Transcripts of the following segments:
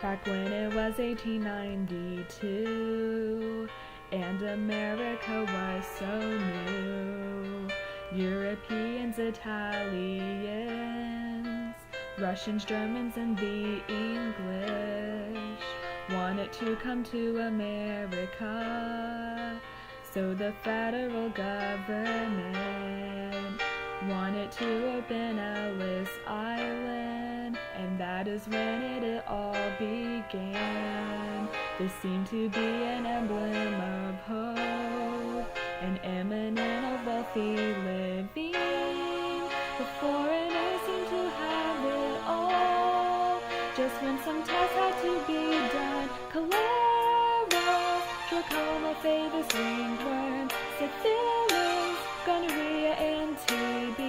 back when it was 1892, and America was so new. Europeans, Italians, Russians, Germans, and the English wanted to come to America, so the federal government wanted to open Ellis Island, and that is when it all began. This seemed to be an emblem of hope, an imminent of wealthy living. The foreigners seemed to have it all, just when some tasks had to be done. Cholera, trachoma, phthis, ringworm, syphilis, gonorrhea, and TB.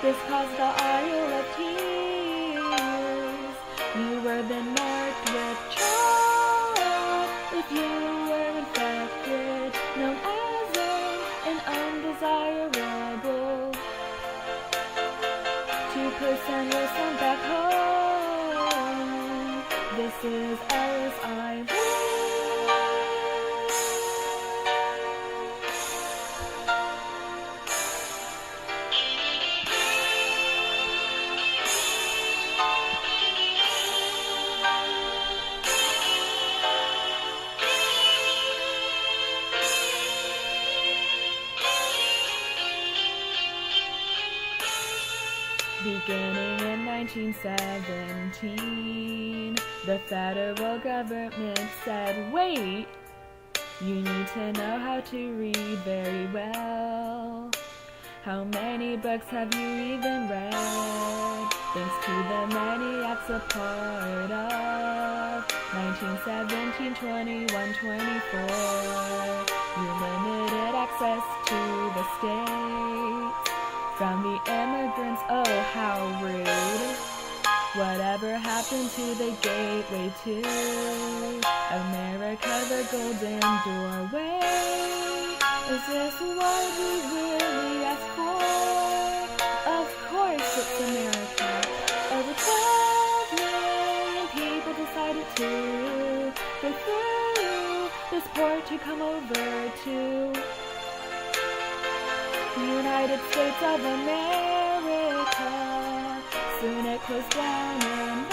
This caused the Isle of Tears. You were then marked with chalk if you were infected, known as an undesirable. 2% were sent back home. This is Ellis Island. Beginning in 1917, the federal government said, wait, you need to know how to read very well. How many books have you even read? Thanks to the many acts a part of 1917, 21, 24, you limited access to the states from the immigrants. Oh, how rude. Whatever happened to the gateway to America, the golden doorway? Is this what we really asked for? Of course it's America. Over 12 million people decided to go through this port to come over to United States of America. Soon it closed down in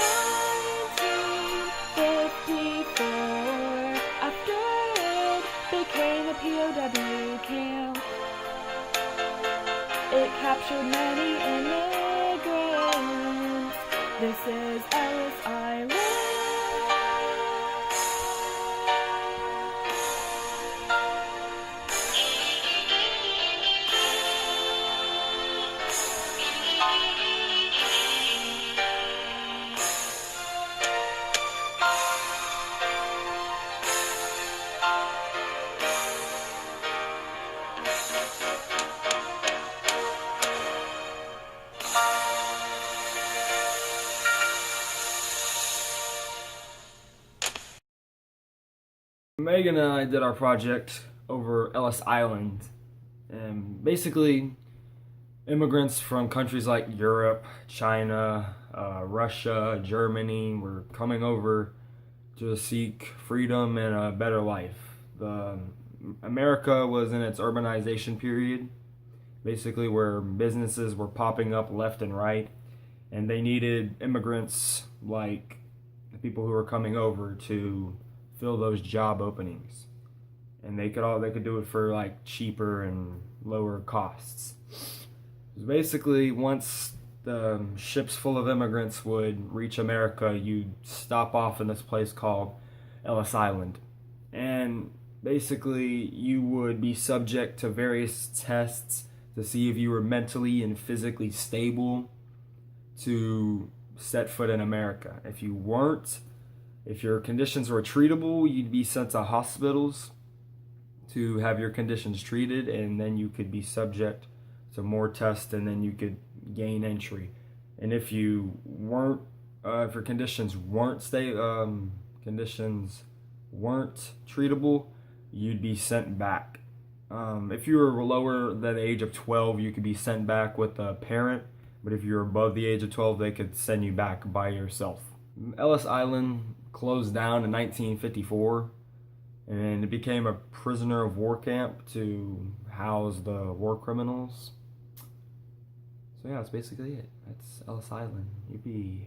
1954 after it became a POW camp. It captured many immigrants. This is Ellis Island. Megan and I did our project over Ellis Island, and basically immigrants from countries like Europe, China, Russia, Germany were coming over to seek freedom and a better life. America was in its urbanization period, basically where businesses were popping up left and right, and they needed immigrants like the people who were coming over to fill those job openings, and they could do it for like cheaper and lower costs. Basically, once the ships full of immigrants would reach America, you'd stop off in this place called Ellis Island, and basically you would be subject to various tests to see if you were mentally and physically stable to set foot in America. If you weren't, if your conditions were treatable, you'd be sent to hospitals to have your conditions treated, and then you could be subject to more tests, and then you could gain entry. And if you weren't, if your conditions weren't treatable, you'd be sent back. If you were lower than the age of 12, you could be sent back with a parent but if you're above the age of 12, they could send you back by yourself. Ellis Island closed down in 1954, and it became a prisoner of war camp to house the war criminals. So yeah, that's basically it. That's Ellis Island. Yippee.